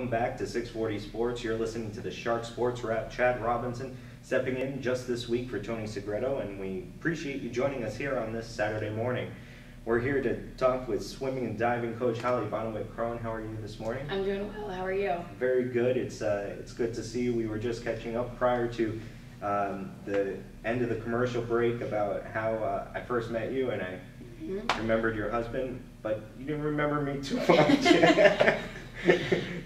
Welcome back to 640 Sports. You're listening to the Shark Sports Rep, Chad Robinson, stepping in just this week for Tony Segreto, and we appreciate you joining us here on this Saturday morning. We're here to talk with swimming and diving coach Hollie Bonewit-Cron. How are you this morning? I'm doing well. How are you? Very good. It's good to see you. We were just catching up prior to the end of the commercial break about how I first met you, and I remembered your husband, but you didn't remember me too much.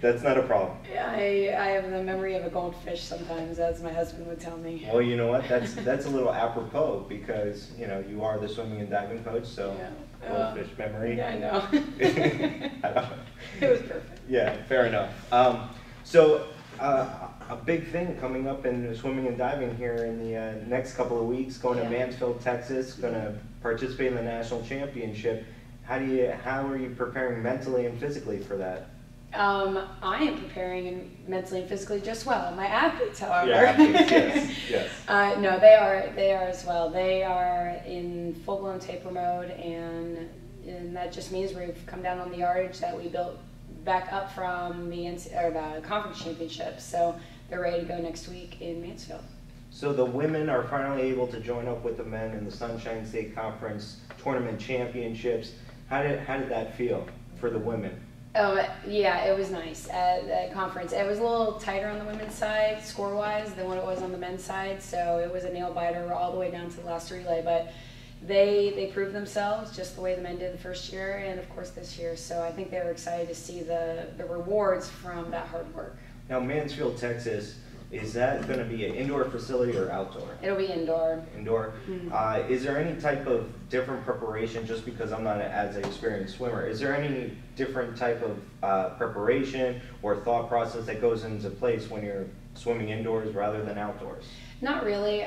That's not a problem. I have the memory of a goldfish sometimes, as my husband would tell me. Well, you know what? That's a little apropos because you are the swimming and diving coach, so yeah. Goldfish memory. Yeah, I know. It was perfect. Yeah, fair enough. So a big thing coming up in swimming and diving here in the next couple of weeks, going to Mansfield, Texas, going to participate in the national championship. How are you preparing mentally and physically for that? I am preparing mentally and physically just well. My athletes, however, yes. No, they are as well. They are in full-blown taper mode, and that just means we've come down on the yardage that we built back up from the conference championships. So they're ready to go next week in Mansfield. So the women are finally able to join up with the men in the Sunshine State Conference Tournament Championships. How did that feel for the women? Yeah, it was nice at the conference. It was a little tighter on the women's side, score-wise, than what it was on the men's side, so it was a nail-biter all the way down to the last relay, but they proved themselves just the way the men did the first year and, of course, this year, so I think they were excited to see the rewards from that hard work. Now, Mansfield, Texas, is that going to be an indoor facility or outdoor? It'll be indoor. Indoor. Mm-hmm. Is there any type of different preparation, just because I'm not as an experienced swimmer, is there any different type of preparation or thought process that goes into place when you're swimming indoors rather than outdoors? Not really.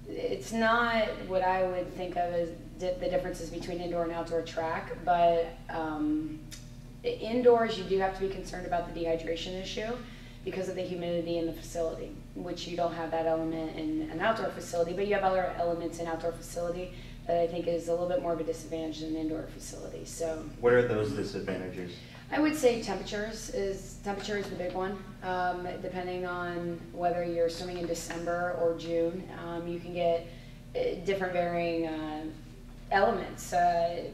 It's not what I would think of as the differences between indoor and outdoor track, but indoors you do have to be concerned about the dehydration issue because of the humidity in the facility, which you don't have that element in an outdoor facility, but you have other elements in outdoor facility that I think is a little bit more of a disadvantage than an indoor facility. So, what are those disadvantages? I would say temperature is the big one. Depending on whether you're swimming in December or June, you can get different varying elements,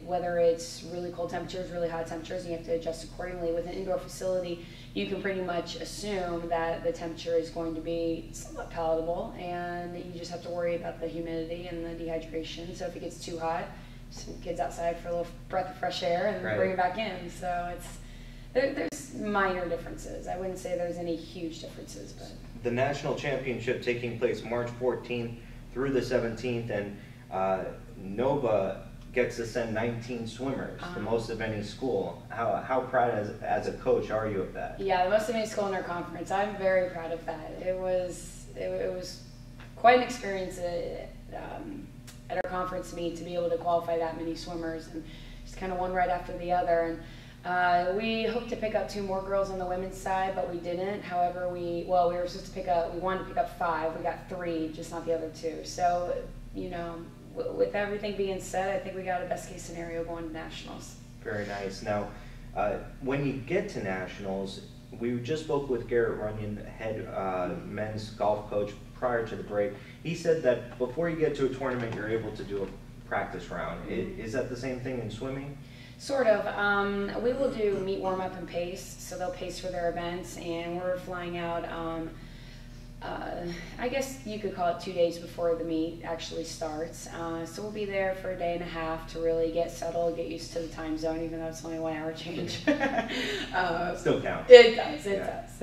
whether it's really cold temperatures, really hot temperatures, and you have to adjust accordingly. With an indoor facility, you can pretty much assume that the temperature is going to be somewhat palatable, and you just have to worry about the humidity and the dehydration. So if it gets too hot, send kids outside for a little breath of fresh air and bring them back in. So there's minor differences. I wouldn't say there's any huge differences. But the national championship taking place March 14th through the 17th, and Nova gets to send 19 swimmers, the most of any school. How proud as a coach are you of that? Yeah, the most of any school in our conference. I'm very proud of that. It was quite an experience at our conference meet to be able to qualify that many swimmers, and just kind of one right after the other. And we hoped to pick up 2 more girls on the women's side, but we didn't. However, we were supposed to we wanted to pick up 5. We got 3, just not the other 2. So, with everything being said, I think we got a best case scenario going to nationals. Very nice. Now, when you get to nationals, we just spoke with Garrett Runyon, head men's golf coach, prior to the break. He said that before you get to a tournament, you're able to do a practice round. Is that the same thing in swimming? Sort of. We will do meet, warm up, and pace. So they'll pace for their events, and we're flying out. I guess you could call it 2 days before the meet actually starts. So we'll be there for a day and a half to really get settled, get used to the time zone, even though it's only a 1 hour change. Still counts. It does.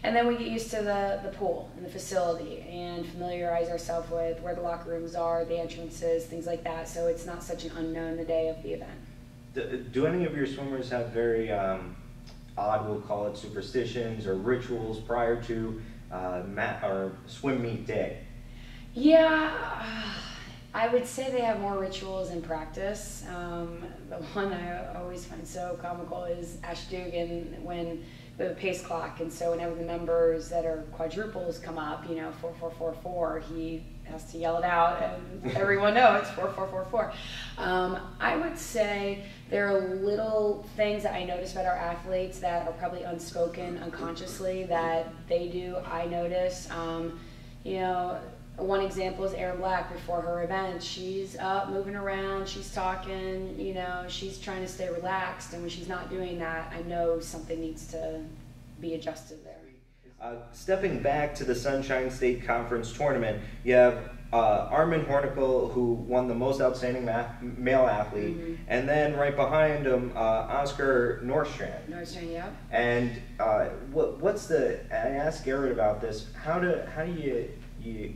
And then we get used to the pool and the facility and familiarize ourselves with where the locker rooms are, the entrances, things like that. So it's not such an unknown the day of the event. Do any of your swimmers have very odd, we'll call it, superstitions or rituals prior to or swim meet day? Yeah, I would say they have more rituals in practice. The one I always find so comical is Ash Dugan when the pace clock, and so whenever the numbers that are quadruples come up, 4444, he has to yell it out, and everyone knows it's 4-4-4-4. I would say there are little things that I notice about our athletes that are probably unspoken, unconsciously, that they do, I notice. You know, one example is Erin Black before her event. She's up, moving around, she's talking, you know, she's trying to stay relaxed, and when she's not doing that, I know something needs to be adjusted there. Stepping back to the Sunshine State Conference tournament, you have Armin Hornicle, who won the most outstanding male athlete, and then right behind him, Oscar Nordstrand. Nordstrand, yeah. And what's the? I asked Garrett about this. How do you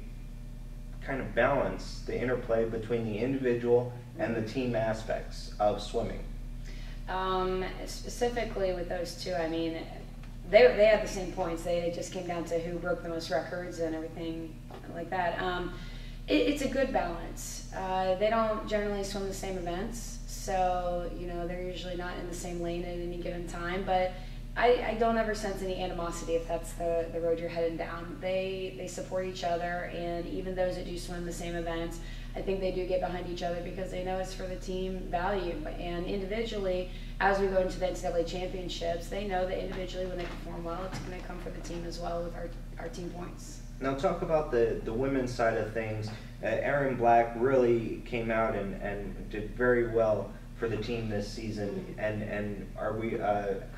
kind of balance the interplay between the individual and the team aspects of swimming? Specifically with those two, I mean, they had the same points. They just came down to who broke the most records and everything like that. It's a good balance. They don't generally swim the same events, so you know they're usually not in the same lane at any given time. But I don't ever sense any animosity if that's the road you're heading down. They support each other, and even those that do swim the same events, I think they do get behind each other because they know it's for the team value. And individually, as we go into the NCAA championships, they know that individually when they perform well, it's going to come for the team as well with our team points. Now talk about the women's side of things. Erin Black really came out and did very well for the team this season. And are we?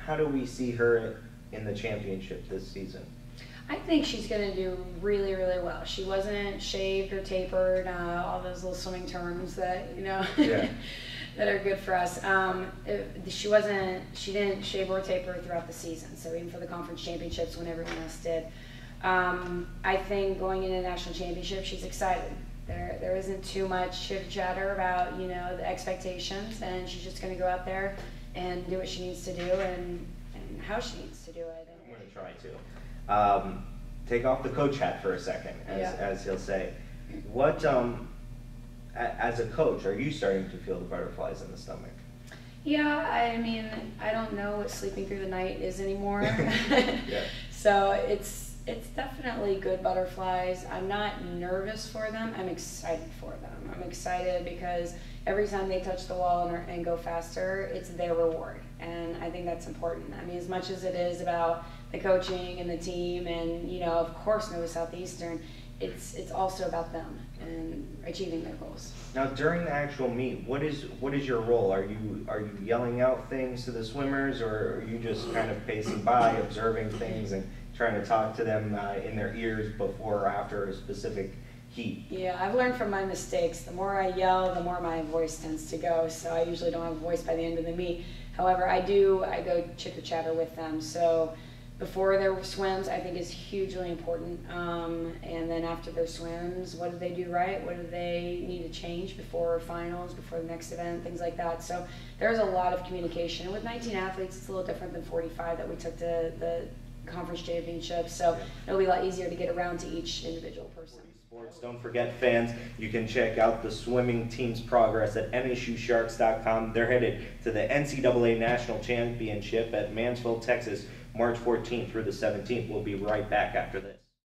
How do we see her in the championship this season? I think she's going to do really, really well. She wasn't shaved or tapered, all those little swimming terms that, you know, yeah. that are good for us. She didn't shave or taper throughout the season, so even for the conference championships when everyone else did. I think going into the national championship, she's excited. There isn't too much chitter chatter about, you know, the expectations, and she's just going to go out there and do what she needs to do and how she needs to do it. I'm going to try to. Take off the coach hat for a second, as he'll say. What, as a coach, are you starting to feel the butterflies in the stomach? Yeah, I mean, I don't know what sleeping through the night is anymore. Yeah. So it's definitely good butterflies. I'm not nervous for them. I'm excited for them. I'm excited because every time they touch the wall and go faster, it's their reward. And I think that's important. I mean, as much as it is about the coaching and the team and, you know, of course, Nova Southeastern, it's also about them and achieving their goals. Now, during the actual meet, what is your role? Are you yelling out things to the swimmers, or are you just kind of pacing by, observing things and trying to talk to them in their ears before or after a specific heat? Yeah, I've learned from my mistakes. The more I yell, the more my voice tends to go, so I usually don't have a voice by the end of the meet. However, I go chitter chatter with them. So before their swims, I think is hugely important. And then after their swims, what did they do right? What do they need to change before finals, before the next event, things like that. So there's a lot of communication. And with 19 athletes, it's a little different than 45 that we took to the conference championships. So it'll be a lot easier to get around to each individual person. Sports. Don't forget, fans, you can check out the swimming team's progress at MSUSharks.com. They're headed to the NCAA National Championship at Mansfield, Texas, March 14th through the 17th. We'll be right back after this.